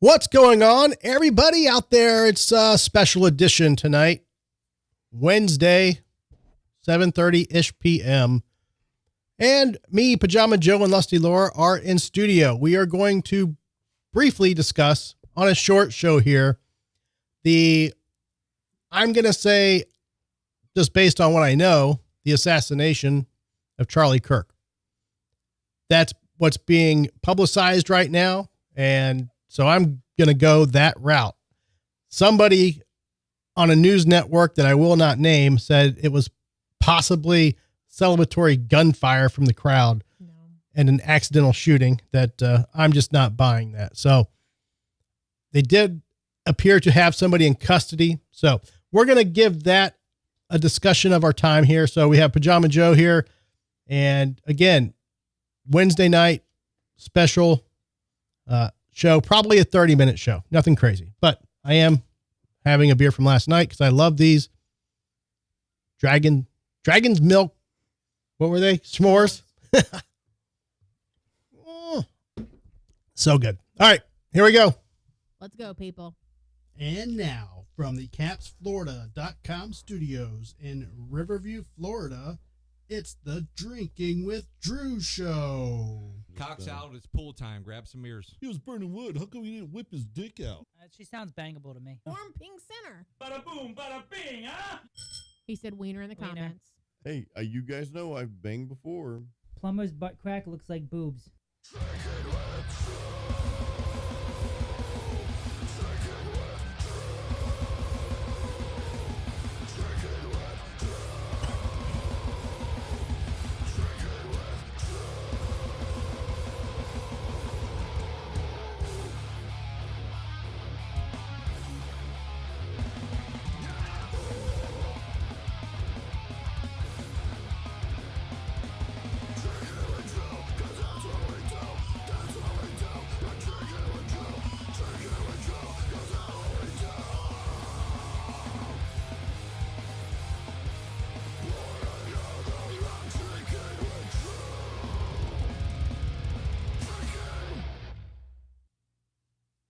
What's going on, everybody out there? It's a special edition tonight, Wednesday, 7:30-ish p.m. And me, Pajama Joe, and Lusty Laura are in studio. We are going to briefly discuss on a short show here I'm going to say, just based on what I know, the assassination of Charlie Kirk. That's what's being publicized right now. And so I'm going to go that route. Somebody on a news network that I will not name said it was possibly celebratory gunfire from the crowd and an accidental shooting. That I'm just not buying that. So they did appear to have somebody in custody. So we're going to give that a discussion of our time here. So we have Pajama Joe here. And again, Wednesday night special show, probably a 30-minute show. Nothing crazy, but I am having a beer from last night because I love these Dragon's Milk. What were they? S'mores. Oh, so good. All right, here we go. Let's go, people. And now from the CapsFlorida.com studios in Riverview, Florida, it's the Drinking with Drew show. Cock's out. It's pool time. Grab some beers. He was burning wood. How come he didn't whip his dick out? She sounds bangable to me. Warm pink center. Bada boom, bada bing, huh? He said wiener in the Wiener. comments. Hey, you guys know I've banged before. Plumber's butt crack looks like boobs.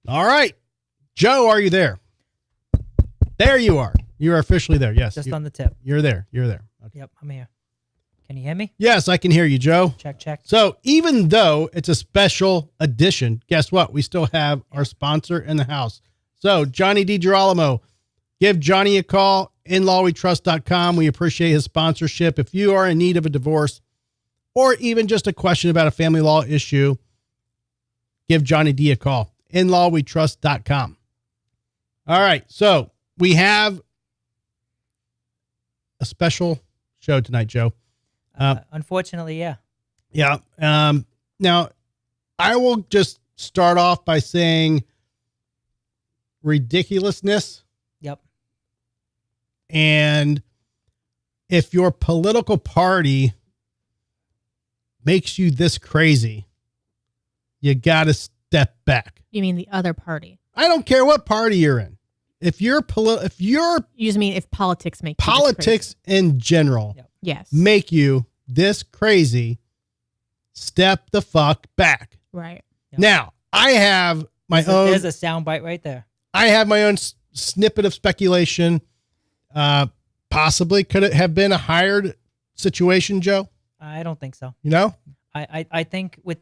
All right. Joe, are you there? There you are. You are officially there. Yes. Just on the tip. You're there. You're there. Okay. Yep, I'm here. Can you hear me? Yes, I can hear you, Joe. Check. So even though it's a special edition, guess what? We still have our sponsor in the house. So Johnny DiGirolamo, give Johnny a call, inlawwetrust.com. We appreciate his sponsorship. If you are in need of a divorce or even just a question about a family law issue, give Johnny D a call, inlawwetrust.com. All right. So we have a special show tonight, Joe. Unfortunately, yeah. Yeah. Now, I will just start off by saying ridiculousness. Yep. And if your political party makes you this crazy, you got to step back. You mean the other party? I don't care what party you're in. If you're You just mean if politics make you this politics in general Yep. Yes. make you this crazy, step the fuck back. Right. Yep. Now, I have my own. There's a soundbite right there. I have my own snippet of speculation. Possibly could it have been a hired situation, Joe? I don't think so. You know? I think with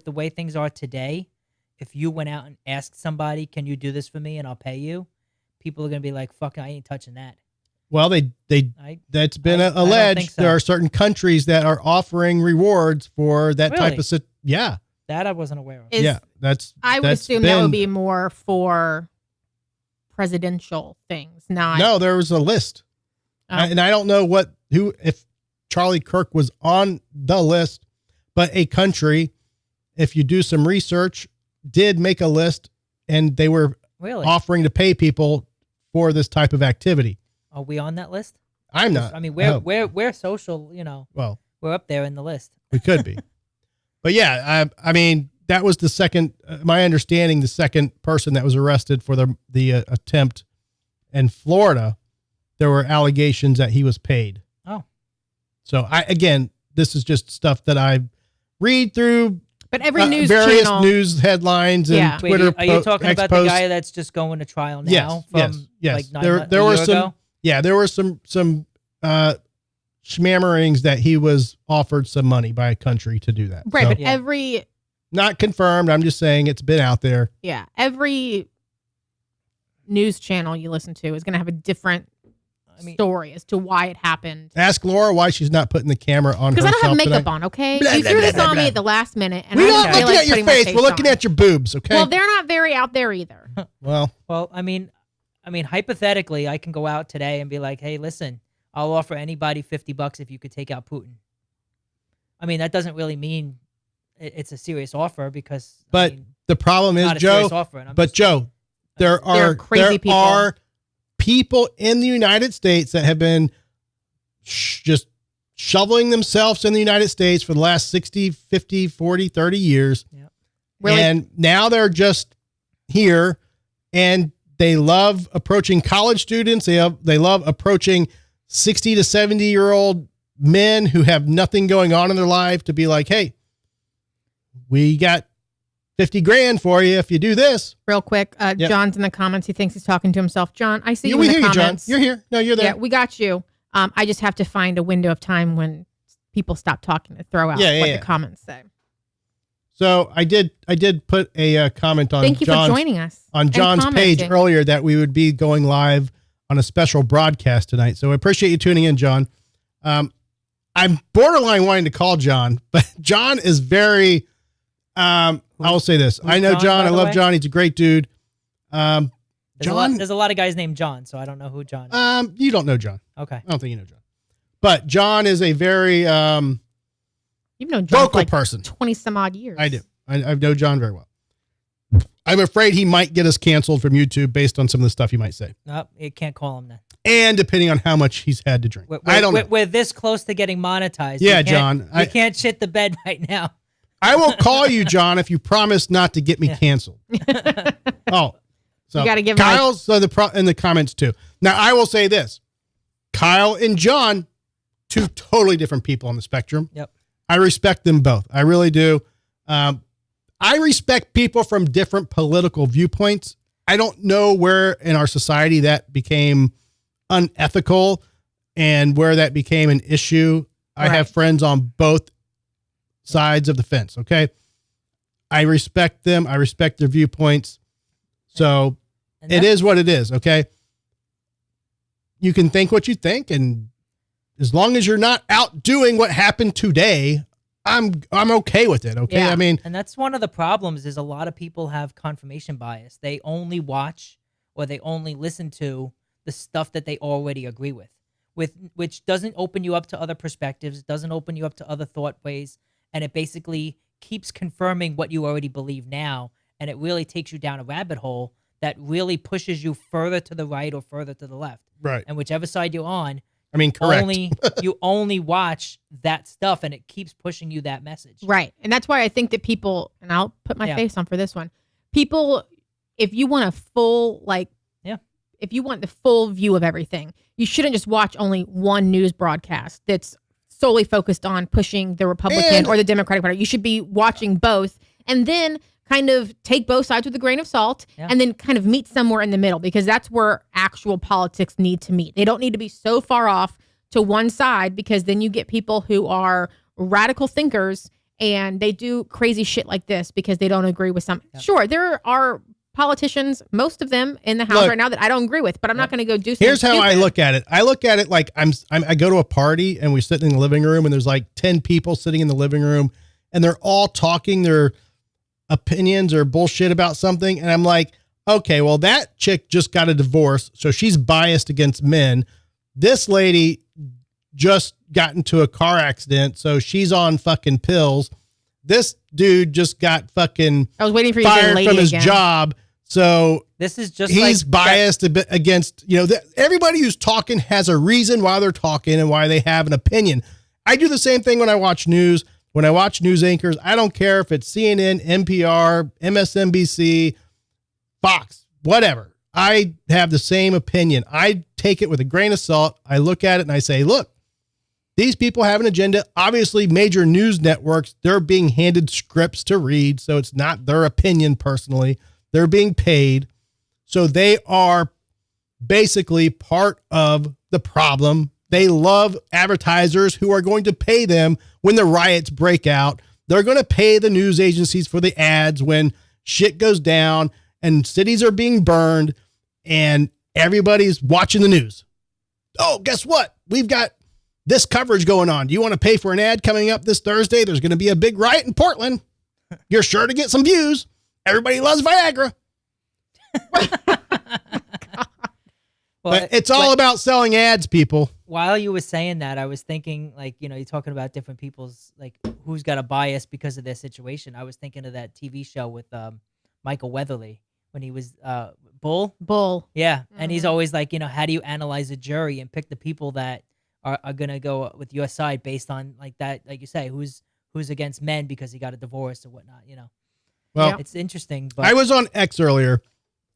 the way things are today, if you went out and asked somebody, can you do this for me and I'll pay you, people are going to be like, fuck, I ain't touching that. Well, that's been I don't alleged. think so. There are certain countries that are offering rewards for that type Really? of yeah. That I wasn't aware of. Is- I would assume that would be more for presidential things, not. No, there was a list. And I don't know if Charlie Kirk was on the list, but a country, if you do some research, did make a list and they were Really? offering to pay people for this type of activity. Are we on that list? I'm not. I mean, No. we're social, you know. Well, We're up there in the list. we could be. But yeah, I mean, that was the second, my understanding, the second person that was arrested for the attempt in Florida. There were allegations that he was paid. Oh. So again, this is just stuff that I read through But every news various channel, news headlines and Yeah. Twitter. Wait, are you talking about the posts. guy that's just going to trial now? Yes, from yes. Like 9 there months, a were year some. ago? Yeah, there were some schmammerings that he was offered some money by a country to do that. right? So, But Yeah. every not confirmed. I'm just saying it's been out there. every news channel you listen to is going to have a different story as to why it happened. Ask Laura why she's not putting the camera on Because I herself don't have makeup today. on, okay? Blah, You blah, threw blah, this blah, on me blah. at the last minute, and We're I not didn't feel looking like at your putting my face. We're looking on. at your boobs, okay? Well, they're not very out there either. Well, Well, I mean, hypothetically, I can go out today and be like, "Hey, listen, I'll offer anybody $50 if you could take out Putin." I mean, that doesn't really mean it's a serious offer because. but I mean, the problem it's is, not a serious Joe. offer, and I'm But just- Joe, there are crazy people in the United States that have been just shoveling themselves in the United States for the last 60, 50, 40, 30 years. Yeah. Really? And now they're just here and they love approaching college students. They love approaching 60 to 70-year-old men who have nothing going on in their life to be like, hey, we got 50 grand for you if you do this. Real quick, Yep. John's in the comments. He thinks he's talking to himself. John, I see you we in hear the you, John. comments. You're here. No, you're there. Yeah, we got you. I just have to find a window of time when people stop talking to throw out what Yeah. the comments say. So I did put a comment on Thank you John's, for joining us. on and John's page commenting. earlier that we would be going live on a special broadcast tonight. So I appreciate you tuning in, John. I'm borderline wanting to call John, but John is very, I will say this. I know John, John. by I the love way? John. He's a great dude. John, there's a lot of guys named John, so I don't know who John is. you don't know John. Okay. I don't think you know John, but John is a very, You've known John vocal for like person. 20 some odd years. I do. I know John very well. I'm afraid he might get us canceled from YouTube based on some of the stuff he might say. No, you can't call him that. And depending on how much he's had to drink. I don't know. We're this close to getting monetized. Yeah, You can't- John, You can't shit the bed right now. I will call you, John, if you promise not to get me canceled. Oh, so You gotta give him Kyle's in the comments too. Now I will say this: Kyle and John, two totally different people on the spectrum. Yep. I respect them both. I really do. I respect people from different political viewpoints. I don't know where in our society that became unethical and where that became an issue. I have friends on both sides of the fence. Okay. I respect them. I respect their viewpoints. So And it that's- is what it is. Okay. You can think what you think. And as long as you're not out doing what happened today, I'm okay with it. Okay. Yeah. I mean, And that's one of the problems is a lot of people have confirmation bias. They only watch or they only listen to the stuff that they already agree with, which doesn't open you up to other perspectives, doesn't open you up to other thought ways, and it basically keeps confirming what you already believe now, and it really takes you down a rabbit hole that really pushes you further to the right or further to the left. right. And whichever side you're on, I mean, correct. you only watch that stuff, and it keeps pushing you that message. Right. And that's why I think that people, and I'll put my Yeah. face on for this one, people, if you want a full, if you want the full view of everything, you shouldn't just watch only one news broadcast that's solely focused on pushing the Republican or the Democratic Party. You should be watching both and then kind of take both sides with a grain of salt and then kind of meet somewhere in the middle, because that's where actual politics need to meet. They don't need to be so far off to one side, because then you get people who are radical thinkers and they do crazy shit like this because they don't agree with something. Sure, there are politicians, most of them in the House right now, that I don't agree with, but I'm not going to go do something Here's how I stupid. look at it. I look at it like I go to a party and we sit in the living room and there's like 10 people sitting in the living room and they're all talking their opinions or bullshit about something. And I'm like, okay, well, that chick just got a divorce, so she's biased against men. This lady just got into a car accident, so she's on fucking pills. This dude just got fucking I was waiting for you to say fired lady from his again. job. So This is just he's like biased a bit against, everybody who's talking has a reason why they're talking and why they have an opinion. I do the same thing when I watch news. When I watch news anchors, I don't care if it's CNN, NPR, MSNBC, Fox, whatever. I have the same opinion. I take it with a grain of salt. I look at it and I say, look, These people have an agenda. Obviously, major news networks, they're being handed scripts to read, so it's not their opinion personally. They're being paid. So they are basically part of the problem. They love advertisers who are going to pay them when the riots break out. They're going to pay the news agencies for the ads when shit goes down and cities are being burned and everybody's watching the news. Oh, guess what? We've got this coverage going on. Do you want to pay for an ad coming up this Thursday? There's going to be a big riot in Portland. You're sure to get some views. Everybody loves Viagra. But it's all about selling ads, people. While you were saying that, I was thinking, like, you know, you're talking about different people's, like, who's got a bias because of their situation. I was thinking of that TV show with Michael Weatherly when he was Bull. Yeah. And he's always like, you know, how do you analyze a jury and pick the people that are going to go with your side based on, like, that, like you say, who's against men because he got a divorce or whatnot, you know? Well, it's interesting. But I was on X earlier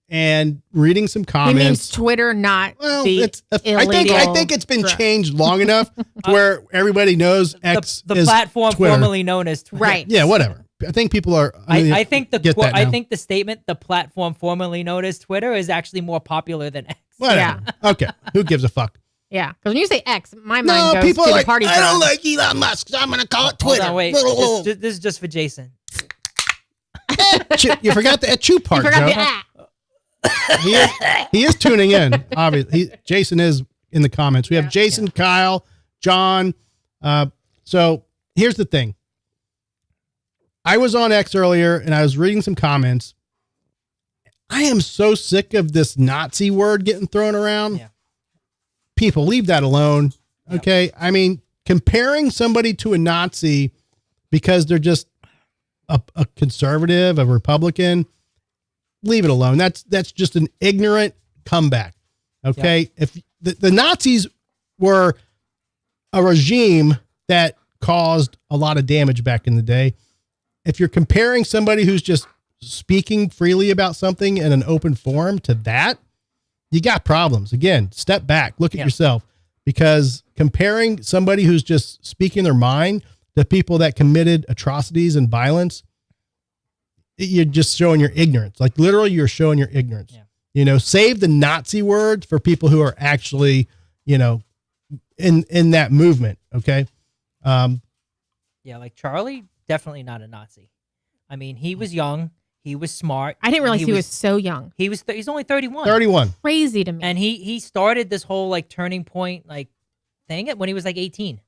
and reading some comments. He means Twitter, not the illegal. I think it's been changed long enough to where everybody knows X the is platform Twitter. formerly known as Twitter. Right. Yeah, whatever. I think people are. I think I think the statement, the platform formerly known as Twitter, is actually more popular than X. Whatever. Yeah. Okay. Who gives a fuck? Yeah, because when you say X, my mind goes people to are the like, party. I don't like Elon Musk, so I'm going to call it Twitter. Hold on, wait. This is just for Jason. You forgot the chew part, You forgot Joe. the ah. He is tuning in. Obviously, Jason is in the comments. We have Jason, Kyle, John. So here's the thing. I was on X earlier and I was reading some comments. I am so sick of this Nazi word getting thrown around. Yeah. People, leave that alone. Okay. I mean, comparing somebody to a Nazi because they're just a conservative, a Republican, leave it alone. That's just an ignorant comeback. Okay. Yeah. If the Nazis were a regime that caused a lot of damage back in the day, if you're comparing somebody who's just speaking freely about something in an open forum to that, you got problems. Again, step back, look at yourself, because comparing somebody who's just speaking their mind to people that committed atrocities and violence, you're just showing your ignorance. Like literally you're showing your ignorance. Yeah. You know, save the Nazi words for people who are actually, you know, in that movement. Okay. Yeah. Like Charlie, definitely not a Nazi. I mean, he was young. He was smart. I didn't realize he was so young. He's only 31. 31. Crazy to me. And he started this whole like turning point like thing when he was like 18.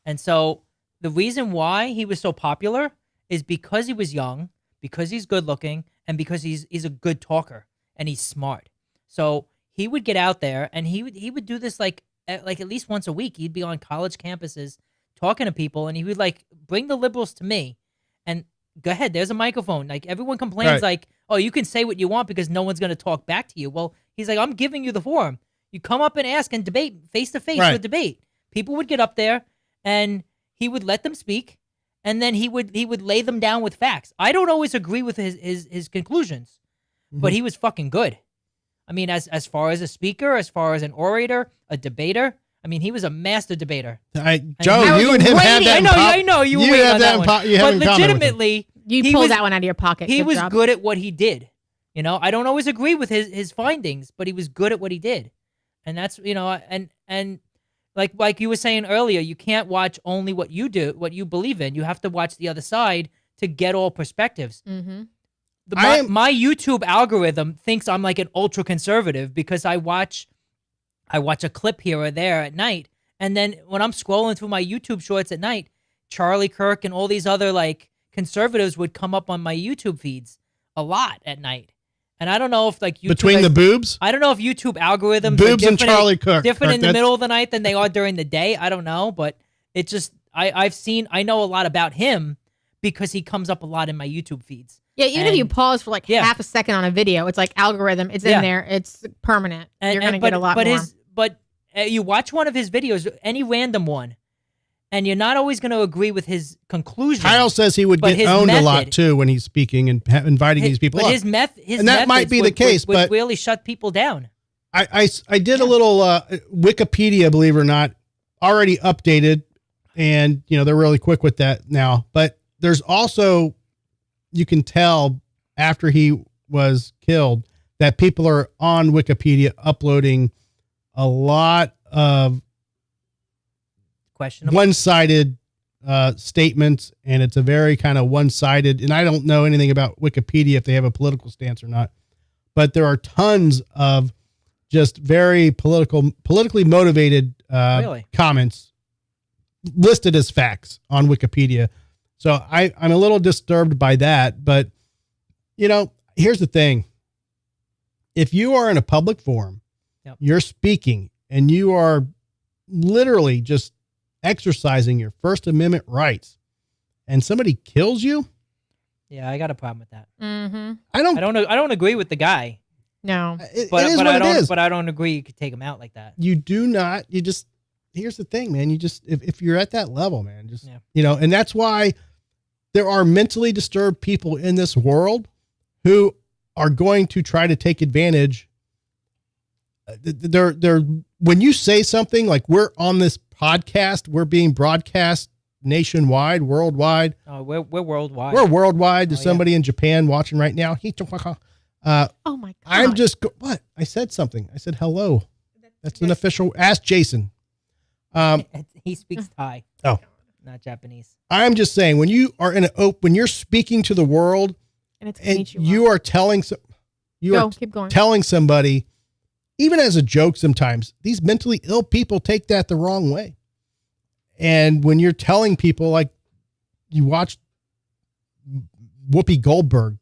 And so the reason why he was so popular is because he was young, because he's good looking, and because he's a good talker and he's smart. So he would get out there and he would do this like at least once a week. He'd be on college campuses talking to people, and he would like bring the liberals to me and go ahead, there's a microphone. Like everyone complains like, oh, you can say what you want because no one's going to talk back to you. Well, he's like, I'm giving you the forum. You come up and ask and debate face to face with debate. People would get up there and he would let them speak, and then he would lay them down with facts. I don't always agree with his conclusions, but he was fucking good. I mean, as far as a speaker, as far as an orator, a debater, I mean, he was a master debater. Joe, you and him had that. I know. You were waiting on that one. But legitimately, you pulled that one out of your pocket. He was good at what he did. You know, I don't always agree with his findings, but he was good at what he did. And that's, you know, and like you were saying earlier, you can't watch only what you do, what you believe in. You have to watch the other side to get all perspectives. Mm-hmm. My YouTube algorithm thinks I'm like an ultra conservative because I watch a clip here or there at night, and then when I'm scrolling through my YouTube shorts at night, Charlie Kirk and all these other like conservatives would come up on my YouTube feeds a lot at night. And I don't know if like YouTube, between the boobs, I don't know if YouTube algorithms boobs and Charlie Kirk different in the middle of the night than they are during the day. I don't know, but it just I know a lot about him because he comes up a lot in my YouTube feeds. Yeah, even if you pause for like half a second on a video, it's like algorithm. It's in there. It's permanent. You're going to get a lot more. But you watch one of his videos, any random one, and you're not always going to agree with his conclusion. Kyle says he would get owned a lot too when he's speaking and inviting these people up. His and that might be the case, but really shut people down. I did a little Wikipedia, believe it or not, already updated, and they're really quick with that now. But there's also, you can tell after he was killed that people are on Wikipedia uploading a lot of Questionable. one-sided statements, and it's a very kind of one-sided, and I don't know anything about Wikipedia if they have a political stance or not, but there are tons of just very politically motivated Really? comments listed as facts on Wikipedia. So I'm a little disturbed by that, but here's the thing. If you are in a public forum, Yep. you're speaking, and you are literally just exercising your First Amendment rights, and somebody kills you, Yeah, I got a problem with that. Mm-hmm. I don't I don't agree with the guy, No. it but is but what I it don't is. but I don't agree you could take him out like that. You do not, here's the thing, man. You just, if you're at that level, man, just, Yeah. and that's why there are mentally disturbed people in this world who are going to try to take advantage. They're when you say something like, we're on this podcast, we're being broadcast nationwide, worldwide. Oh, we're worldwide. We're worldwide. There's Oh, yeah. somebody in Japan watching right now. Oh my God. I'm just, what? I said something. I said, hello. That's an official, ask Jason. He speaks Thai. Oh. Not Japanese. I'm just saying, when you are when you're speaking to the world and it's and konnichiwa. you are telling keep going. telling somebody, even as a joke, sometimes these mentally ill people take that the wrong way. And when you're telling people, like, you watch Whoopi Goldberg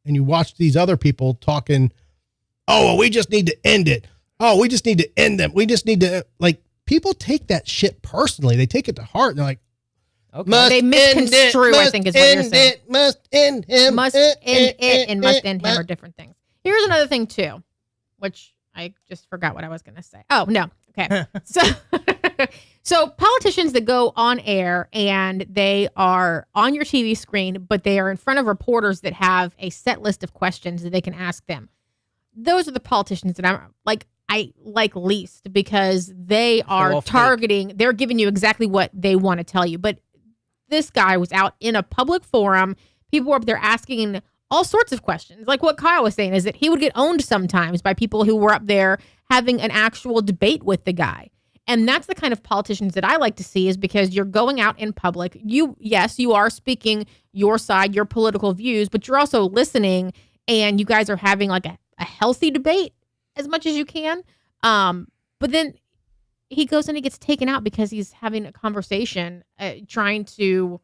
and you watch these other people talking, oh, well, we just need to end it. Oh, we just need to end them. We just need to, like, people take that shit personally. They take it to heart. And they're like, Okay. They misconstrue, I think, is what you're saying. Must end him. Must end it and must end him are different things. Here's another thing too, which I just forgot what I was going to say. Oh, no. Okay. So politicians that go on air and they are on your TV screen, but they are in front of reporters that have a set list of questions that they can ask them. Those are the politicians that I like least, because they are all fake. targeting, they're giving you exactly what they want to tell you. But this guy was out in a public forum. People were up there asking all sorts of questions. Like what Kyle was saying is that he would get owned sometimes by people who were up there having an actual debate with the guy. And that's the kind of politicians that I like to see, is because you're going out in public. You are speaking your side, your political views, but you're also listening, and you guys are having like a healthy debate as much as you can. But then he goes and he gets taken out because he's having a conversation, trying to,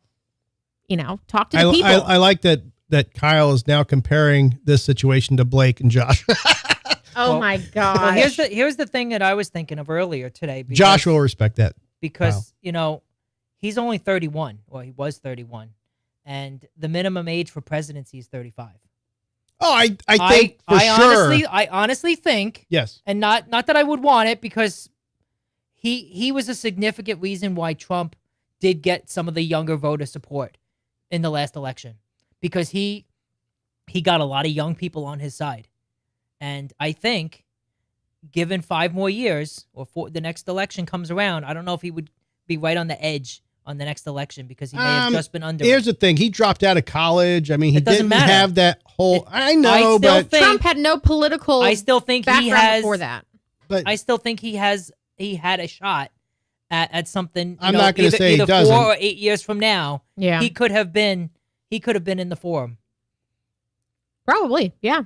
talk to the people. I like that Kyle is now comparing this situation to Blake and Josh. Oh my God. Well, here's the thing that I was thinking of earlier today. Because, Josh will respect that. because he's only 31, or he was 31, and the minimum age for presidency is 35. Oh, I think for sure. I honestly think, Yes. and not that I would want it, because he was a significant reason why Trump did get some of the younger voter support in the last election, because he got a lot of young people on his side. And I think, given 5 more years, or the next election comes around, I don't know if he would be right on the edge on the next election, because he may have just been under. Here's the thing. He dropped out of college. I mean, he It doesn't didn't matter. have that whole, I know, I still but, think- Trump had no political I still think he background has. before that. but I still think he had a shot at something. I'm not gonna say he either doesn't. 4 or 8 years from now. Yeah. He could have been in the forum, Probably. Yeah.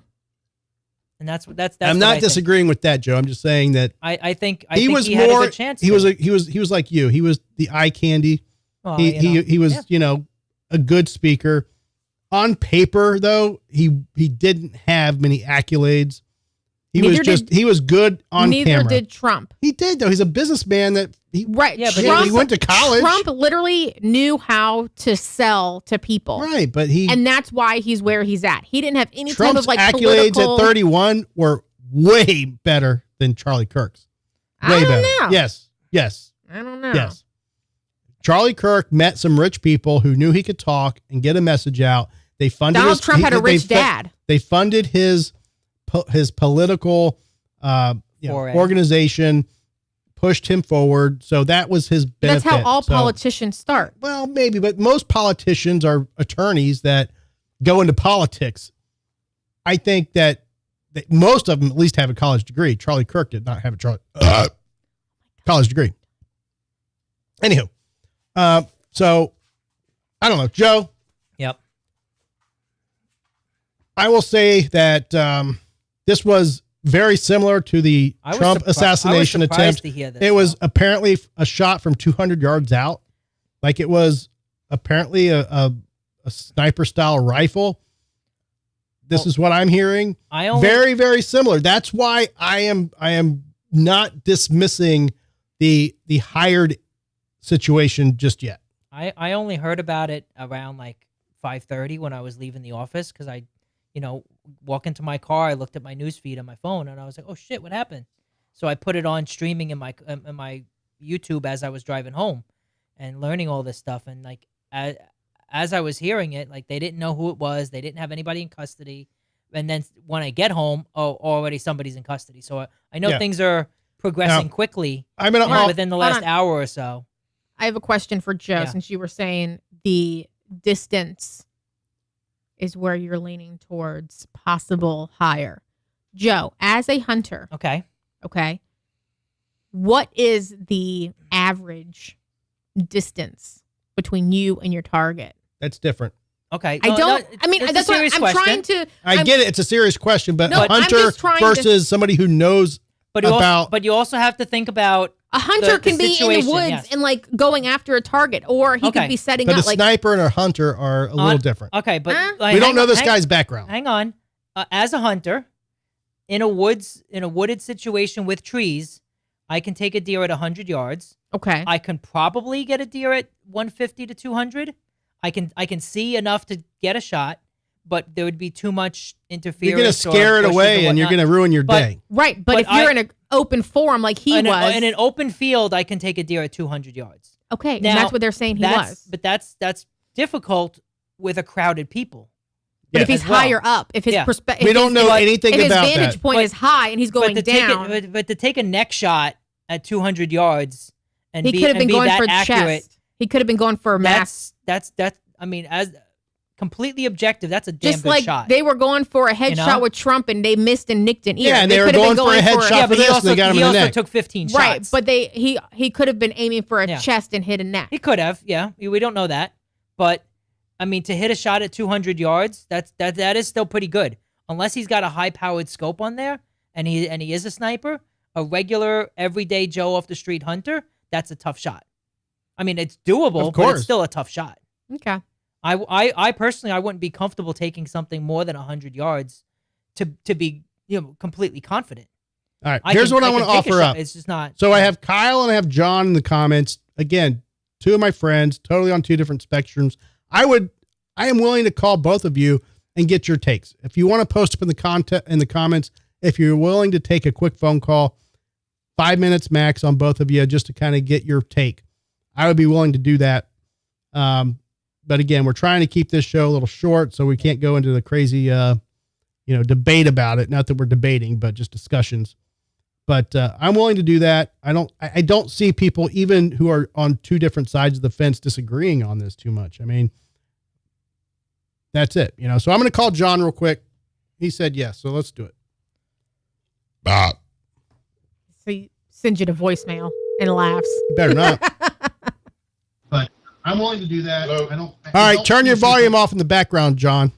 and that's I'm what I not think. disagreeing with that, Joe. I'm just saying that I think he was had more, a good chance. he was like you. He was the eye candy. Well, He was, yeah. A good speaker. On paper, though, he didn't have many accolades. He was good on Neither camera. did Trump. He did, though. He's a businessman Right. Yeah, but he went to college. Trump literally knew how to sell to people. Right, but And that's why he's where he's at. He didn't have any Trump's type of accolades political. at 31 were way better than Charlie Kirk's. Way I don't better. know. Yes. I don't know. Yes. Charlie Kirk met some rich people who knew he could talk and get a message out. They funded Donald Trump had a rich dad. They funded his political Foray. organization. pushed him forward. So that was his benefit. That's how all So- politicians start. Well, maybe, but most politicians are attorneys that go into politics. I think that most of them at least have a college degree. Charlie Kirk did not have a college degree. Anywho, so I don't know, Joe. Yep. I will say that this was very similar to the Trump assassination attempt. To hear this, It was apparently a shot from 200 yards out. Like it was apparently a sniper style rifle. This is what I'm hearing. Very, very similar. That's why I am not dismissing the hired situation just yet. I only heard about it around like 5:30 when I was leaving the office because I, walk into my car. I looked at my news feed on my phone and I was like, oh shit, what happened? So I put it on streaming in my YouTube as I was driving home and learning all this stuff. And like as I was hearing it, like they didn't know who it was. They didn't have anybody in custody. And then when I get home, already somebody's in custody. So I know things are progressing quickly. Within the last hour or so. I have a question for Joe, since you were saying the distance is where you're leaning towards possible hire. Joe, as a hunter, okay, what is the average distance between you and your target? That's different. Okay. That's what I'm trying to. I get it. It's a serious question, but No, a hunter versus somebody who knows but you also have to think about a hunter can be in the woods and like going after a target, or he could be setting but up. a sniper and a hunter are a little different. Okay, but we don't know this guy's background. Hang on. As a hunter, in a wooded situation with trees, I can take a deer at 100 yards. Okay. I can probably get a deer at 150 to 200. I can see enough to get a shot, but there would be too much interference. You're going to scare it away and you're going to ruin your day. Right, but if you're in an open forum like he was. In an open field, I can take a deer at 200 yards. Okay, now, and that's what they're saying he was. But that's difficult with a crowded people. But if he's higher up, if his perspective, we don't know anything about that. If his vantage point is high and he's going down, but to take a neck shot at 200 yards and he could have been going for the accurate, chest. He could have been going for a mass. That's. I mean, as completely objective, that's a damn just good like shot. They were going for a headshot with Trump and they missed and nicked an ear. Yeah, and they were going for a headshot for this, and they got him in the neck. He also took 15 shots. Right, but he could have been aiming for a chest and hit a neck. He could have, yeah. We don't know that, but I mean, to hit a shot at 200 yards, that is still pretty good. Unless he's got a high-powered scope on there, and he is a sniper, a regular everyday Joe off the street hunter, that's a tough shot. I mean, it's doable, but it's still a tough shot. Okay. I personally, I wouldn't be comfortable taking something more than 100 yards to be completely confident. All right, here's what I want to offer up. It's just not. So I have Kyle and I have John in the comments. Again, two of my friends, totally on two different spectrums. I am willing to call both of you and get your takes. If you want to post up in the comments, if you're willing to take a quick phone call, 5 minutes max on both of you, just to kind of get your take, I would be willing to do that. But again, we're trying to keep this show a little short, so we can't go into the crazy, debate about it. Not that we're debating, but just discussions. But I'm willing to do that. I don't see people even who are on two different sides of the fence disagreeing on this too much. I mean, that's it. So I'm going to call John real quick. He said yes, so let's do it. So he sends you to voicemail and laughs. Better not. But I'm willing to do that. All right, turn your volume off in the background, John.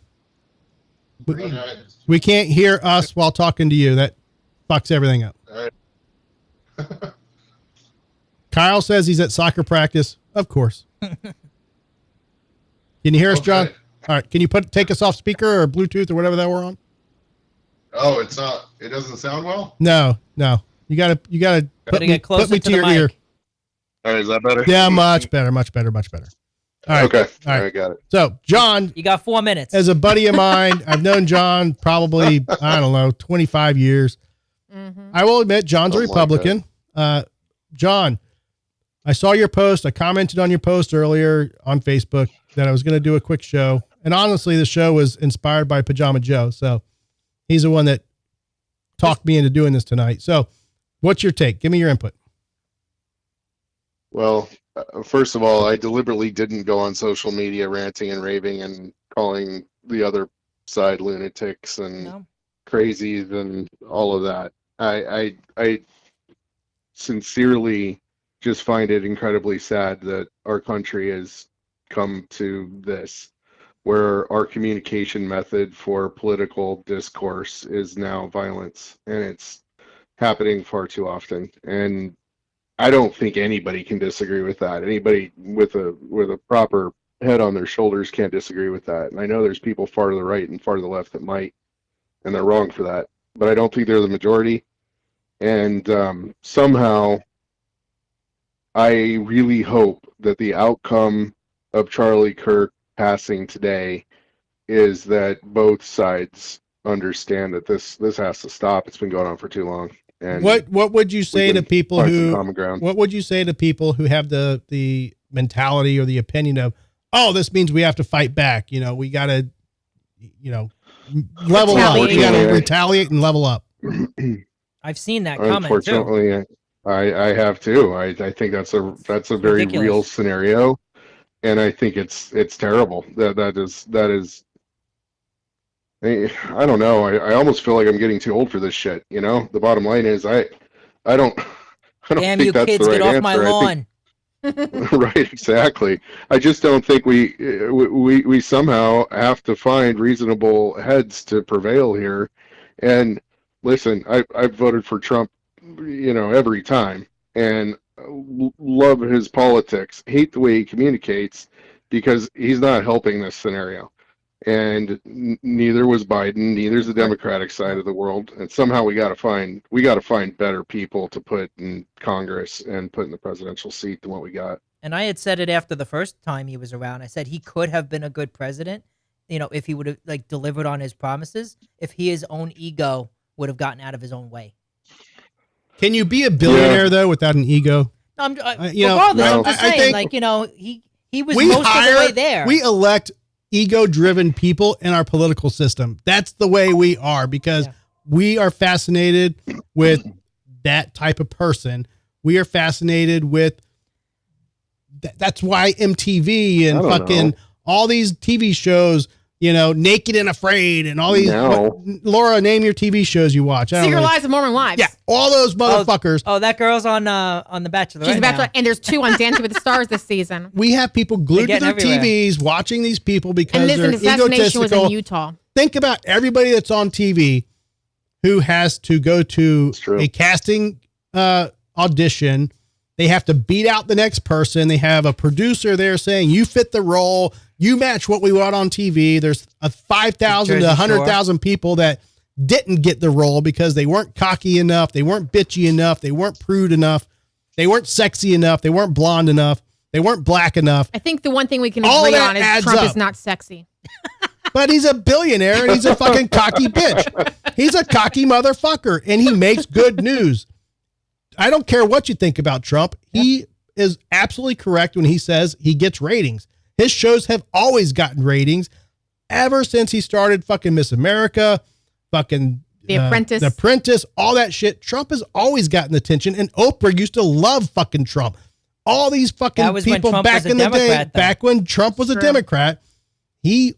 We can't hear us while talking to you. That fucks everything up. All right. Kyle says he's at soccer practice. Of course. Can you hear us, John? All right. Can you take us off speaker or Bluetooth or whatever that we're on? Oh, it's not. It doesn't sound well. No. You gotta put me to your ear. All right, is that better? Yeah, much better. All right. Okay. All right, got it. So, John, you got 4 minutes. As a buddy of mine, I've known John probably 25 years. Mm-hmm. I will admit, John's a Republican. John, I saw your post. I commented on your post earlier on Facebook that I was going to do a quick show. And honestly, the show was inspired by Pajama Joe. So he's the one that talked me into doing this tonight. So what's your take? Give me your input. Well, first of all, I deliberately didn't go on social media ranting and raving and calling the other side lunatics and No. crazies and all of that. I sincerely just find it incredibly sad that our country has come to this, where our communication method for political discourse is now violence, and it's happening far too often. And I don't think anybody can disagree with that. Anybody with a proper head on their shoulders can't disagree with that. And I know there's people far to the right and far to the left that might, and they're wrong for that. But I don't think they're the majority. And somehow, I really hope that the outcome of Charlie Kirk passing today is that both sides understand that this has to stop. It's been going on for too long. And What would you say to people find some who common ground. what would you say to people who have the mentality or the opinion of, oh, this means we have to fight back. You know, we got to, level up. We got to retaliate and level up. I've seen that comment too. Unfortunately, I have too. I think that's a very ridiculous. real scenario, and I think it's terrible. That is. I don't know. I almost feel like I'm getting too old for this shit. You know, the bottom line is I don't Damn think you that's kids, the right get off answer. my I think- lawn. Right, exactly. I just don't think we somehow have to find reasonable heads to prevail here. And listen, I've voted for Trump, every time, and love his politics. Hate the way he communicates because he's not helping this scenario. And neither was Biden. Neither's the Democratic side of the world. And somehow we got to find better people to put in Congress and put in the presidential seat than what we got. And I had said it after the first time he was around. I said he could have been a good president, if he would have delivered on his promises, if his own ego would have gotten out of his own way. Can you be a billionaire though without an ego? No, I'm no. just I saying, think he was most of the way there. We elect ego-driven people in our political system. That's the way we are because we are fascinated with that type of person. We are fascinated with that's why MTV and fucking all these TV shows, Naked and Afraid and all these. Laura, name your TV shows you watch. Secret Lives of Mormon Wives. Yeah, all those motherfuckers. Oh, that girl's on The Bachelor. She's The Bachelor, and there's 2 on Dancing with the Stars this season. We have people glued to They're their getting everywhere. TVs watching these people because And they're this assassination was in egotistical. Utah. Think about everybody that's on TV who has to go to a casting audition. They have to beat out the next person. They have a producer there saying, you fit the role. You match what we want on TV. There's 5,000 to 100,000 people that didn't get the role because they weren't cocky enough. They weren't bitchy enough. They weren't prude enough. They weren't sexy enough. They weren't blonde enough. They weren't black enough. I think the one thing we can All agree that on is adds Trump up. is not sexy. But he's a billionaire and he's a fucking cocky bitch. He's a cocky motherfucker and he makes good news. I don't care what you think about Trump. He is absolutely correct when he says he gets ratings. His shows have always gotten ratings ever since he started fucking Miss America, fucking The Apprentice. The Apprentice, all that shit. Trump has always gotten attention, and Oprah used to love fucking Trump. All these fucking That was when people Trump back was a in the day, Democrat, though. back when Trump was a True. Democrat, he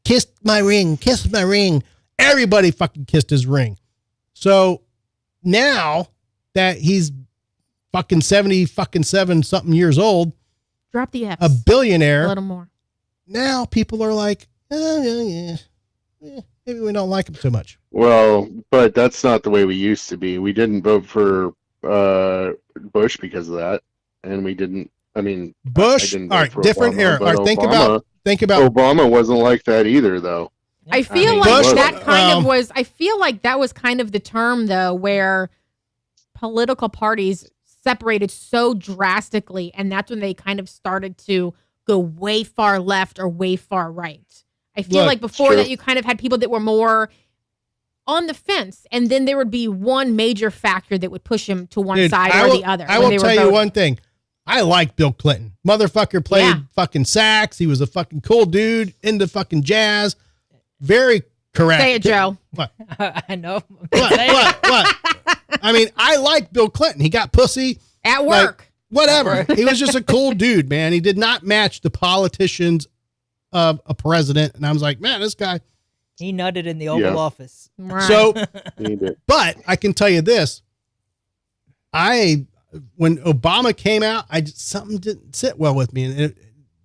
kissed my ring. Everybody fucking kissed his ring. So now that he's fucking 77 something years old, Drop the F's. a billionaire, A little more. now people are like, maybe we don't like him so much. Well, but that's not the way we used to be. We didn't vote for Bush because of that, and we didn't. I mean, I Bush, didn't all vote right, for different Obama, era. All but right, think about Obama wasn't like that either, though. I feel mean, like Bush- that kind um, of was. I feel like that was kind of the term, though, where political parties separated so drastically, and that's when they kind of started to go way far left or way far right. I feel Look, like before true. that, you kind of had people that were more on the fence, and then there would be one major factor that would push him to one Dude, side I or will- the other. I when will they were tell you voting. one thing. I like Bill Clinton. Motherfucker played Yeah. fucking sax. He was a fucking cool dude into fucking jazz. Very correct. Say it, Joe. What? I know. What? I mean, I like Bill Clinton. He got pussy. At Like, work. whatever. He was just a cool dude, man. He did not match the politicians of a president. And I was like, man, this guy. He nutted in the Oval Office. Right. So, He did. but I can tell you this. When Obama came out, something didn't sit well with me. And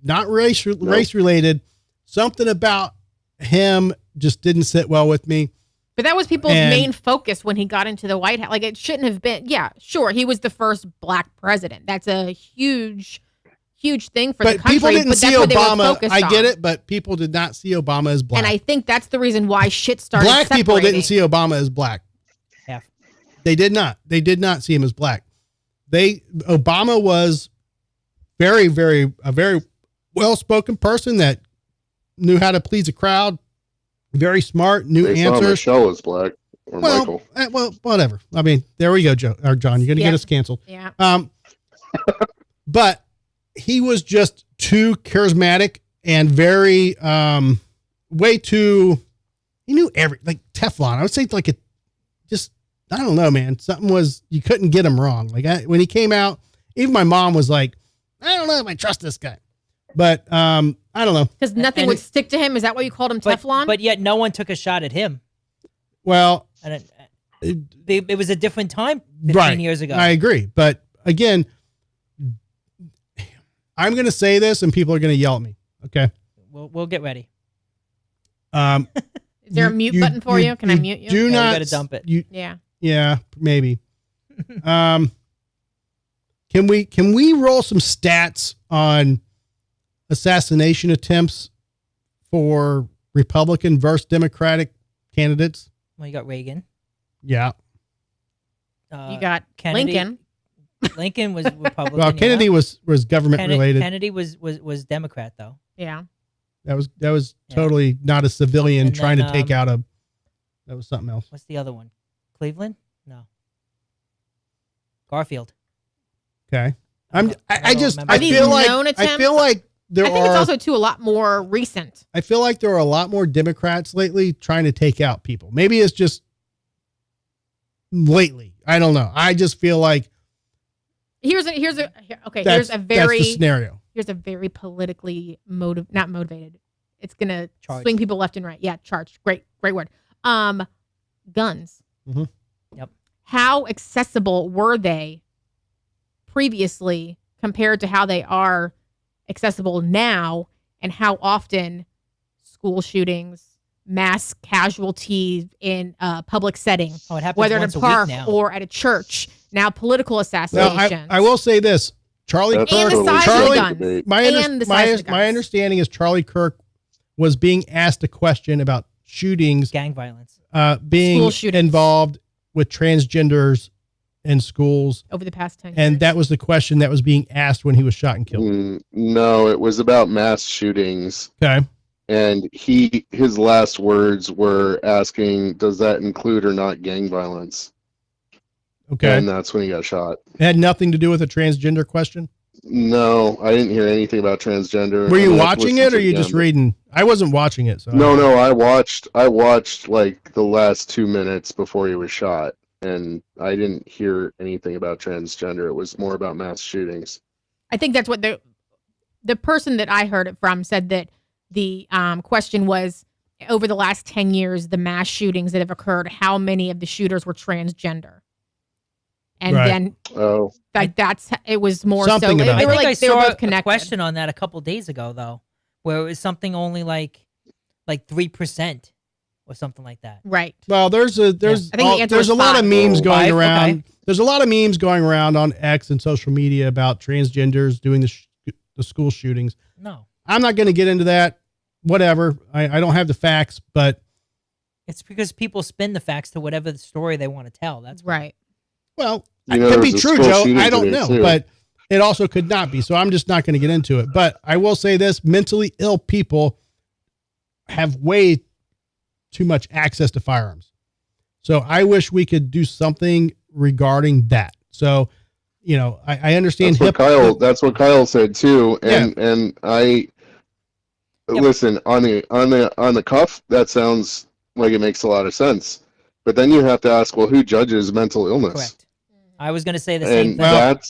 not race related. Something about him just didn't sit well with me. But that was people's main focus when he got into the White House. Like, it shouldn't have been. Yeah, sure, he was the first black president. That's a huge thing for the country. People didn't but see that's what they were Obama. focused I get on. it, but people did not see Obama as black. And I think that's the reason why shit started Black people didn't separating. see Obama as black. Half. They did not. They did not see him as black. Obama was a very well-spoken person that knew how to please a crowd. Very smart, knew They saw answers. Michelle as black or Michael. Well, whatever. I mean, there we go, John. You're going to get us canceled. Yeah. But he was just too charismatic and very, way too. He knew like Teflon. I would say like I don't know, man. Something was, you couldn't get him wrong. Like when he came out, even my mom was like, I don't know if I trust this guy. But I don't know. Because nothing would stick to him. Is that why you called him Teflon? But yet no one took a shot at him. Well, And it was a different time 15 years ago. I agree. But again, I'm going to say this and people are going to yell at me. Okay. We'll get ready. Is there a mute button for you? Can I mute you? Do Yeah, not we gotta dump it. Yeah, maybe. Can we roll some stats on assassination attempts for Republican versus Democratic candidates? Well, you got Reagan. Yeah. You got Kennedy. Lincoln. Lincoln was Republican. Well, Kennedy was government related. Kennedy was Democrat though. Yeah. That was totally not a civilian And trying then, to take out that was something else. What's the other one? Cleveland? No. Garfield. Okay. I I don't remember. I Are these feel like known I attempts? feel like there I think it's are also, too, a lot more recent. I feel like there are a lot more Democrats lately trying to take out people. Maybe it's just lately. I don't know. I just feel like Here's a that's the scenario. Here's a very politically not motivated. It's gonna Charged. swing people left and right. Yeah, charged. Great word. Guns. Mhm. Yep. How accessible were they previously compared to how they are accessible now, and how often school shootings, mass casualties in a public setting, Oh, it happens whether at once a a week park now. or at a church, now political Now, assassinations. I will say this. Charlie That's And the Kirk, size Charlie, of the guns. debate. And the size of the my guns. understanding is Charlie Kirk was being asked a question about shootings Gang violence. being School shootings. involved with transgenders in schools. Over the past 10 years. And that was the question that was being asked when he was shot and killed. No, it was about mass shootings. Okay. And his last words were asking, does that include or not gang violence? Okay. And that's when he got shot. It had nothing to do with a transgender question. No, I didn't hear anything about transgender. Were you I mean, I've watching listened it or to you them. just reading? I wasn't watching it. So No, I watched like the last 2 minutes before he was shot, and I didn't hear anything about transgender. It was more about mass shootings. I think that's what the person that I heard it from said, that the question was, over the last 10 years, the mass shootings that have occurred, how many of the shooters were transgender? And Right. then Oh, like it was more Something so about they it. were I think like I they were saw both a connected. question on that a couple days ago though, where it was something only like 3% or something like that. Right. Well, there's I think the answer there's was a lot of 5. memes going 5? around. Okay. There's a lot of memes going around on X and social media about transgenders doing the school shootings. No, I'm not going to get into that. Whatever. I don't have the facts, but it's because people spin the facts to whatever the story they want to tell. That's why. Right. well, You it know, could be there's a true, school Joe. shooting I don't today, know, too. but it also could not be. So I'm just not going to get into it. But I will say this: mentally ill people have way too much access to firearms. So I wish we could do something regarding that. So, you know, I understand that's what Kyle said too, and I listen on the cuff. That sounds like it makes a lot of sense, but then you have to ask, well, who judges mental illness? Correct. I was going to say the same And thing.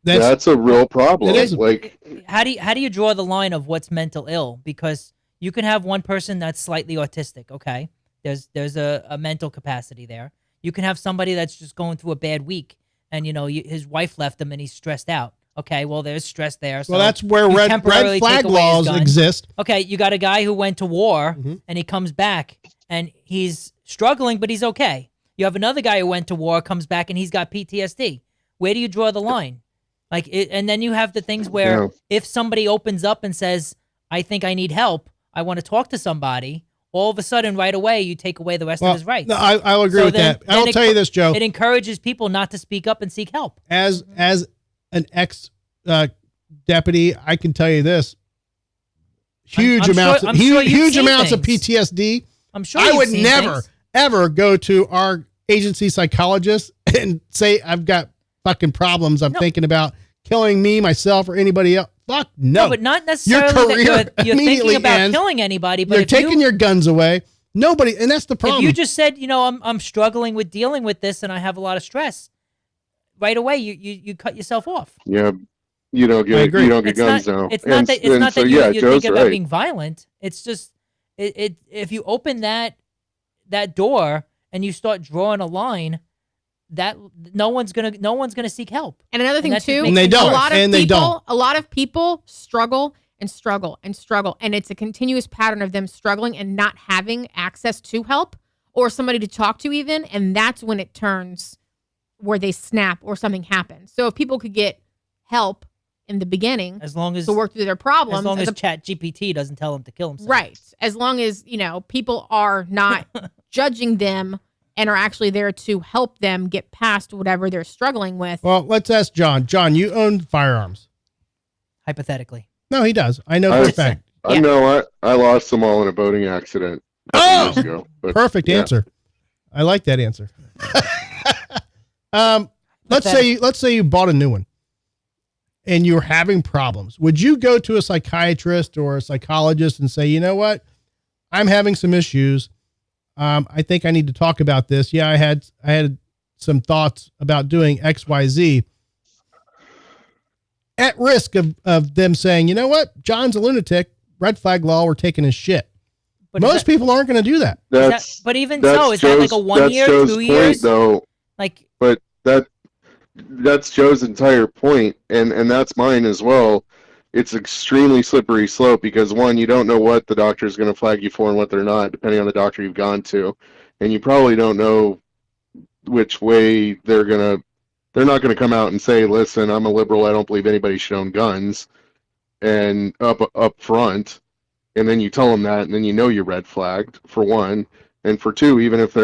That's a real problem. It is. Like, how do you draw the line of what's mental ill? Because you can have one person that's slightly autistic. Okay, there's a mental capacity there. You can have somebody that's just going through a bad week, and his wife left him and he's stressed out. Okay, well there's stress there. So well, that's where you red temporarily flag take away his laws gun. exist. Okay, you got a guy who went to war Mhm. and he comes back and he's struggling, but he's okay. You have another guy who went to war, comes back, and he's got PTSD. Where do you draw the line? And then you have the things where Yeah. if somebody opens up and says, I think I need help, I want to talk to somebody, all of a sudden, right away, you take away the rest of his rights. No, I'll agree So with then- that. I'll then tell you this, Joe. It encourages people not to speak up and seek help. As an ex deputy, I can tell you this: huge I'm amounts, sure- of, I'm sure you've huge seen amounts of things. PTSD. I'm sure I you've would seen never, things. ever go to our agency psychologist and say I've got fucking problems. I'm No. thinking about killing me, myself, or anybody else. Fuck no. No, but not necessarily career that you're immediately thinking about ends. killing anybody. But You're if taking your guns away. Nobody, and that's the if problem. you just said, I'm struggling with dealing with this and I have a lot of stress, right away you cut yourself off. yeah, you don't I get agree. you don't get It's guns not. now. It's not that. It's And not so, that yeah, you're Joe's thinking about right. being violent. It's just if you open that door and you start drawing a line, that no one's gonna seek help. And another thing that just too, makes And they things don't. a worse. lot of And they people, don't. a lot of people struggle and struggle and struggle, and it's a continuous pattern of them struggling and not having access to help or somebody to talk to even, and that's when it turns where they snap or something happens. So if people could get help in the beginning As long as to work through their problems, as long as a- Chat GPT doesn't tell him to kill himself. right, as long as people are not judging them and are actually there to help them get past whatever they're struggling with. Well, let's ask John. John, you own firearms. Hypothetically. No, he does. I know for a fact. I Yeah. know I lost them all in a boating accident a couple Oh! years ago. But Perfect yeah. answer. I like that answer. Let's say you bought a new one and you're having problems. Would you go to a psychiatrist or a psychologist and say, you know what? I'm having some issues. I think I need to talk about this. Yeah, I had some thoughts about doing XYZ. At risk of them saying, you know what? John's a lunatic. Red flag law, we're taking his shit. But is Most people aren't going to do that. That's but even that's so, is that like a Joe's- 1 that's year, Joe's 2 point, years? though. Like But that's Joe's entire point, and that's mine as well. It's extremely slippery slope because one, you don't know what the doctor is going to flag you for and what they're not, depending on the doctor you've gone to, and you probably don't know which way they're not going to come out and say, listen, I'm a liberal, I don't believe anybody should own guns, and up front, and then you tell them that, and then you're red flagged for one, and for two, even if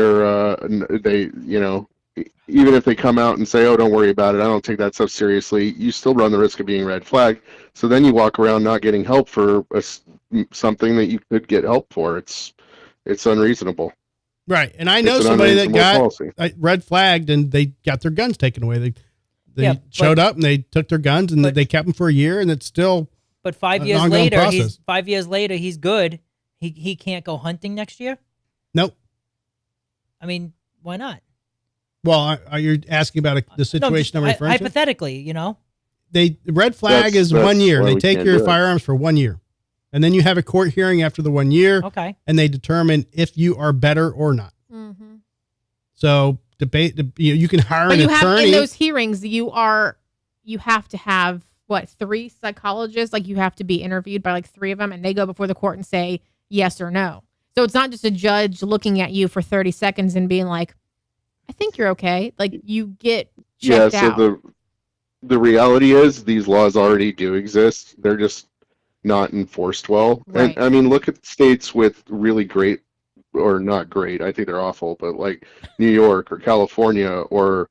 even if they come out and say, oh, don't worry about it, I don't take that stuff seriously, you still run the risk of being red flagged. So then you walk around not getting help for something that you could get help for. It's unreasonable. Right. And I know It's an somebody that unreasonable got policy. red flagged and they got their guns taken away. They Yeah, showed up and they took their guns and but- they kept them for a year and it's still But 5 an years ongoing later, process. 5 years later, he's good. He can't go hunting next year. nope. I mean, why not? Well, are you asking about the situation I'm referring to? Hypothetically, The red flag is That's 1 year. why They we take can't your do it. firearms for 1 year. And then you have a court hearing after the 1 year Okay. and they determine if you are better or not. Mm-hmm. So you can hire But an you have attorney. in those hearings, you have to have 3 psychologists, like you have to be interviewed by 3 of them, and they go before the court and say yes or no. So it's not just a judge looking at you for 30 seconds and being like, I think you're okay. Like you get checked out. So the reality is these laws already do exist. They're just not enforced well. Right. And I mean, look at states with really great, or not great, I think they're awful, but like New York or California or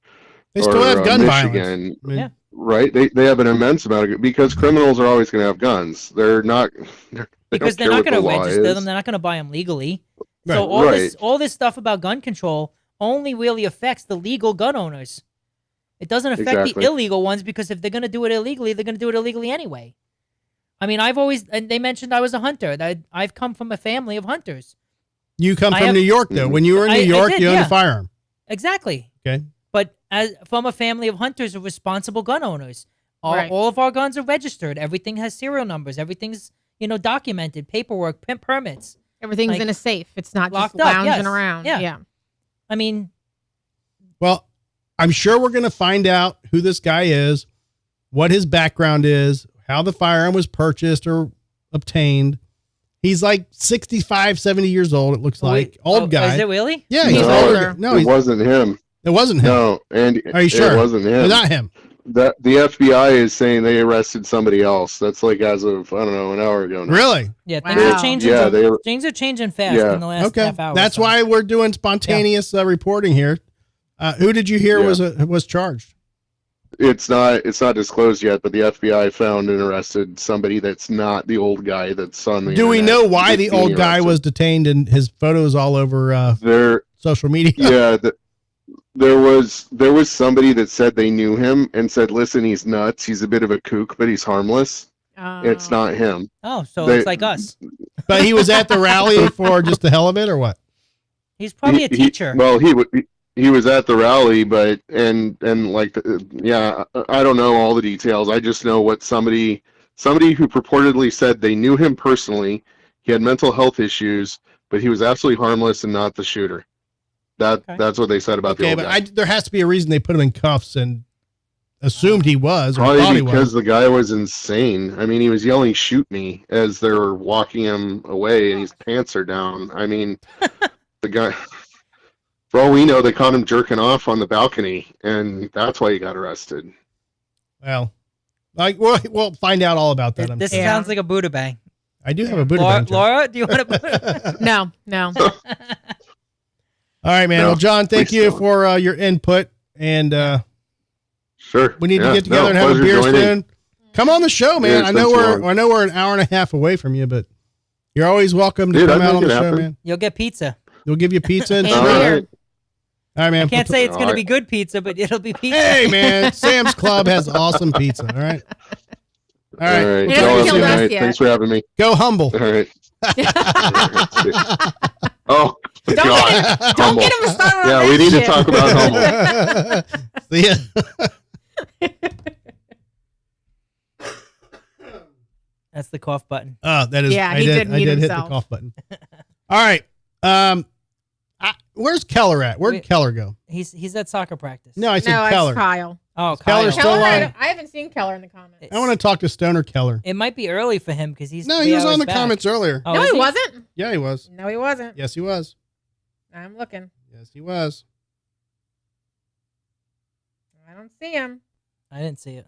They still have gun Michigan, violence. I mean, Yeah. right? They have an immense amount of, because criminals are always going to have guns. They're not they Because don't they're care not what going to the law register is. them. They're not going to buy them legally. Right. So Right. all this stuff about gun control only really affects the legal gun owners. It doesn't affect Exactly. the illegal ones because if they're going to do it illegally, they're going to do it illegally anyway. I mean, and they mentioned I was a hunter. That I've come from a family of hunters. You come I from have- New York, though. Mhm. When you were in New I York, did, you owned yeah. a firearm. Exactly. Okay. But from a family of hunters, of responsible gun owners, Right. All of our guns are registered. Everything has serial numbers. Everything's documented, paperwork, permits. Everything's Like, in a safe. It's not just locked up, lounging yes. around. Yeah. Yeah. I mean, Well, I'm sure we're going to find out who this guy is, what his background is, how the firearm was purchased or obtained. He's like 65, 70 years old, it looks like. Old guy. Is it really? Yeah, He's he's No, older. No, it wasn't him. it wasn't him. No, and Are you sure? it wasn't It him. was not him. The FBI is saying they arrested somebody else. That's like as of, I don't know, an hour ago now. Really? Yeah, Wow. things are changing. Yeah, they were- Things are changing fast Yeah. in the last Okay. half hour. That's so. why we're doing spontaneous reporting here. Who did you hear Yeah. was charged? It's not disclosed yet, but the FBI found and arrested somebody that's not the old guy that's on the Do we internet know why the being old guy arrested. was detained and his photos all over There, social media? yeah, there was somebody that said they knew him and said, "Listen, he's nuts. He's a bit of a kook, but he's harmless." It's not him. Oh, so They- it's like us. But he was at the rally for just the hell of it, or what? He's probably a teacher. He was at the rally, but and like yeah, I don't know all the details. I just know what somebody who purportedly said they knew him personally. He had mental health issues, but he was absolutely harmless and not the shooter. That's what they said about the Okay, old but guy. there has to be a reason they put him in cuffs and assumed he was, or thought Probably he because was. the guy was insane. I mean, he was yelling, "Shoot me," as they were walking him away, and his pants are down. I mean, the guy, for all we know, they caught him jerking off on the balcony, and that's why he got arrested. Well, we'll find out all about that. I'm This sure. sounds like a Buddha bang. I do have a Buddha Laura, bang joke. Laura, do you want to? No. All right, man. No, Well, John, thank please you don't. for your input, and Sure. we need to Yeah, get together no, and have a pleasure beer joining. soon. Come on the show, man. Yeah, I it's know been too long. we're an hour and a half away from you, but you're always welcome to Dude, come I'd out make on the it show, happen. man. You'll get pizza. We'll give you pizza and Hey, some All beer. beer. right. All right, man. Can't say it's going to All be right. good pizza, but it'll be pizza. Hey, man. Sam's Club has awesome pizza. All right. All right. All right. He Y'all hasn't have a killed good us night. yet. Thanks for having me. Go humble. All right. Oh, God. Don't Humble. get him started on Yeah, that we need to shit. talk about humble. See ya. That's the cough button. Oh, that is. Yeah, I he did. did I mute did hit the himself. cough button. All right. Where's Keller at? Where'd Wait. Keller go? He's at soccer practice. No, I said No, Keller. it's Kyle. Oh, Keller's Kyle. still Keller, on. I haven't seen Keller in the comments. I want to talk to Stoner Keller. It might be early for him because he's No, 3 he was hours on the back. comments earlier. Oh, No, is he wasn't. Yeah, he was. No, he wasn't. Yes, he was. I'm looking. Yes, he was. I don't see him. I didn't see it.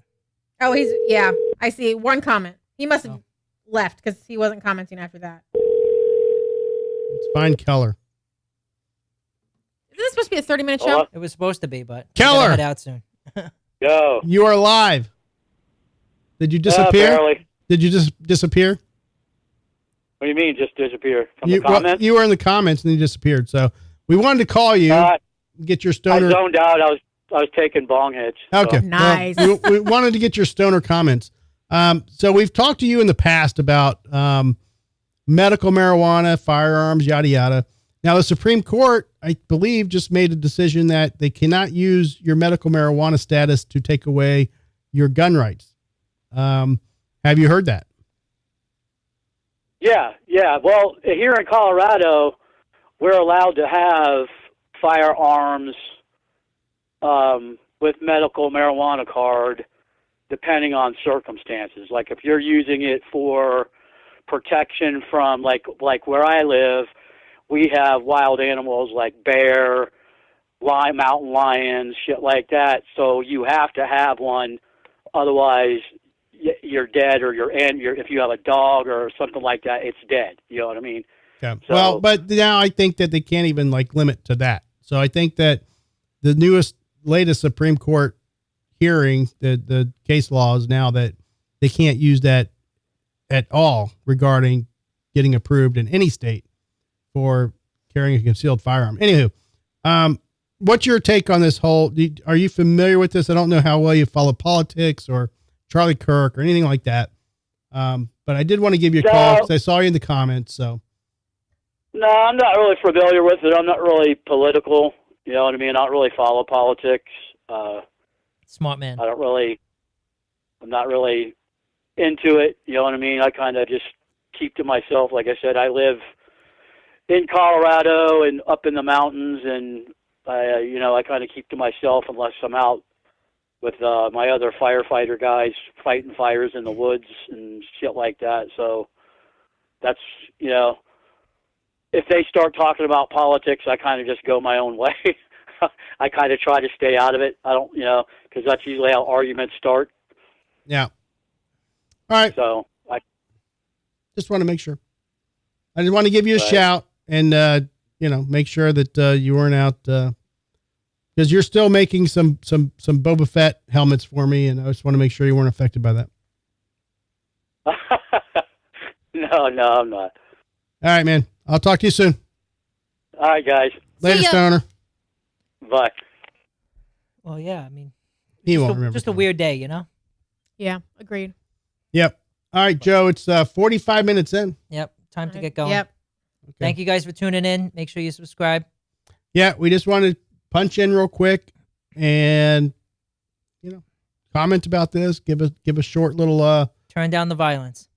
Oh, yeah. I see one comment. He must have Oh. left because he wasn't commenting after that. Let's find Keller. Is this supposed to be a 30-minute show? It was supposed to be, but I Keller! gotta head out soon. Yo. You are live. Did you disappear? Barely. Did you just disappear? What do you mean, just disappear from You, the comments? you were in the comments and you disappeared. So we wanted to call you, get your I stoner. zoned out. I was taking bong hits. so- Okay. Nice. Well, we wanted to get your stoner comments. So we've talked to you in the past about medical marijuana, firearms, yada, yada. Now, the Supreme Court, I believe, just made a decision that they cannot use your medical marijuana status to take away your gun rights. Have you heard that? Yeah. Well, here in Colorado, we're allowed to have firearms with medical marijuana card, depending on circumstances. Like if you're using it for protection from, like where I live, we have wild animals like bear, mountain lions, shit like that. So you have to have one, otherwise you're dead, or if you have a dog or something like that, it's dead. You know what I mean? Okay. So- Well, but now I think that they can't even limit to that. So I think that the latest Supreme Court hearing, the case law is now that they can't use that at all regarding getting approved in any state for carrying a concealed firearm. Anywho, what's your take on this whole? Are you familiar with this? I don't know how well you follow politics or Charlie Kirk or anything like that. But I did want to give you a call because I saw you in the comments. So No, I'm not really familiar with it. I'm not really political. You know what I mean? I don't really follow politics. Smart man. I don't really I'm not really into it. You know what I mean? I kind of just keep to myself. Like I said, I live in Colorado and up in the mountains, and I kind of keep to myself unless I'm out with my other firefighter guys fighting fires in the woods and shit like that. So that's, if they start talking about politics, I kind of just go my own way. I kind of try to stay out of it. I don't, because that's usually how arguments start. Yeah. All right. So I just want to make sure. I just want to give you a shout and, make sure that you weren't out because you're still making some Boba Fett helmets for me, and I just want to make sure you weren't affected by that. No, I'm not. All right, man. I'll talk to you soon. All right, guys. Later, Stoner. Bye. Well, yeah, I mean, He won't remember. just a weird day, Yeah, agreed. Yep. All right, Joe, it's 45 minutes in. Yep. Time to get going. Yep. Okay. Thank you guys for tuning in. Make sure you subscribe. Yeah, we just want to punch in real quick and, comment about this. Give a short little, Turn down the violence.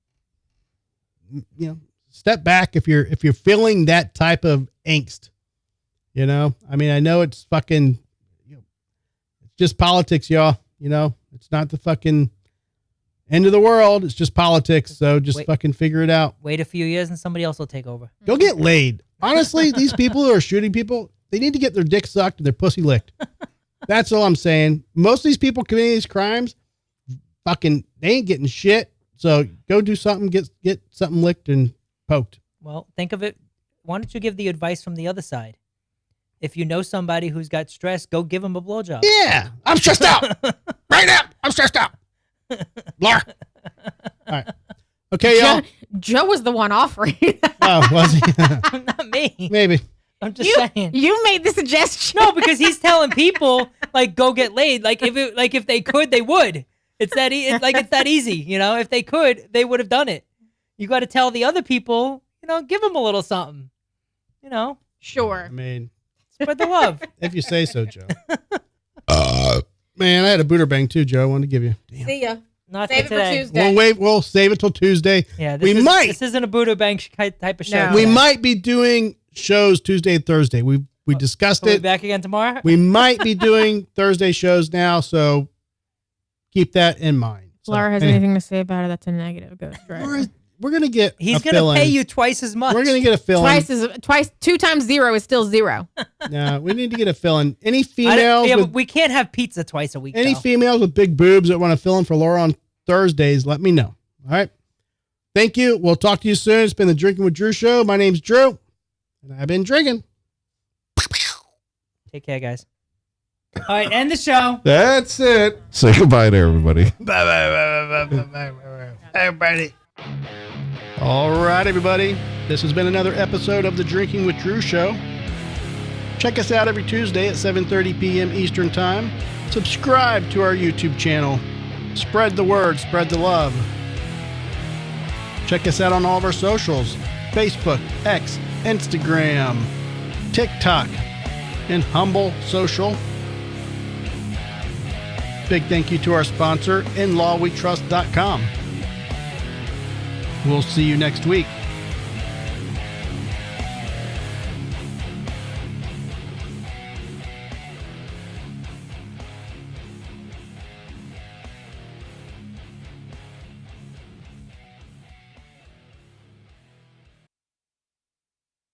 Step back if you're feeling that type of angst. I mean, I know it's fucking, it's just politics, y'all. It's not the fucking end of the world. It's just politics. So just fucking figure it out. Wait a few years and somebody else will take over. Go get laid. Honestly, these people who are shooting people, they need to get their dick sucked and their pussy licked. That's all I'm saying. Most of these people committing these crimes, fucking, they ain't getting shit. So go do something, get something licked and poked. Well, think of it. Why don't you give the advice from the other side? If you know somebody who's got stress, go give them a blowjob. Yeah, I'm stressed out. Right now, I'm stressed out. Laura. All right. Okay, y'all. Joe was the one offering. Oh, was he? Not me. Maybe. I'm just saying. You made the suggestion. No, because he's telling people go get laid. If they could, they would. It's that it's that easy. If they could, they would have done it. You got to tell the other people. Give them a little something. Sure. I mean, spread the love. If you say so, Joe. Man, I had a booter bang too, Joe. I wanted to give you. Damn. See ya. Not Save for it for today. Tuesday. We'll save it till Tuesday. Yeah, This isn't a Buddha Bank type of show. No. We might be doing shows Tuesday and Thursday. We discussed Are we it. back again tomorrow? We might be doing Thursday shows now, so keep that in mind. So, Laura has anyway, anything to say about it? That's a negative ghost driver. We're gonna get. He's going gonna to pay you twice as much. We're gonna get a fill-in. Twice. 2 times 0 is still 0. No, we need to get a fill-in. Any females? but with, we can't have pizza twice a week. any though. females with big boobs that want to fill in for Laura on Thursdays? Let me know. All right. Thank you. We'll talk to you soon. It's been the Drinking with Drew show. My name's Drew, and I've been drinking. Take care, guys. All right, end the show. That's it. Say goodbye to everybody. Bye, everybody. All right, everybody. This has been another episode of the Drinking with Drew show. Check us out every Tuesday at 7:30 p.m. Eastern Time. Subscribe to our YouTube channel. Spread the word, spread the love. Check us out on all of our socials: Facebook, X, Instagram, TikTok, and Humble Social. Big thank you to our sponsor, InLawWeTrust.com. We'll see you next week.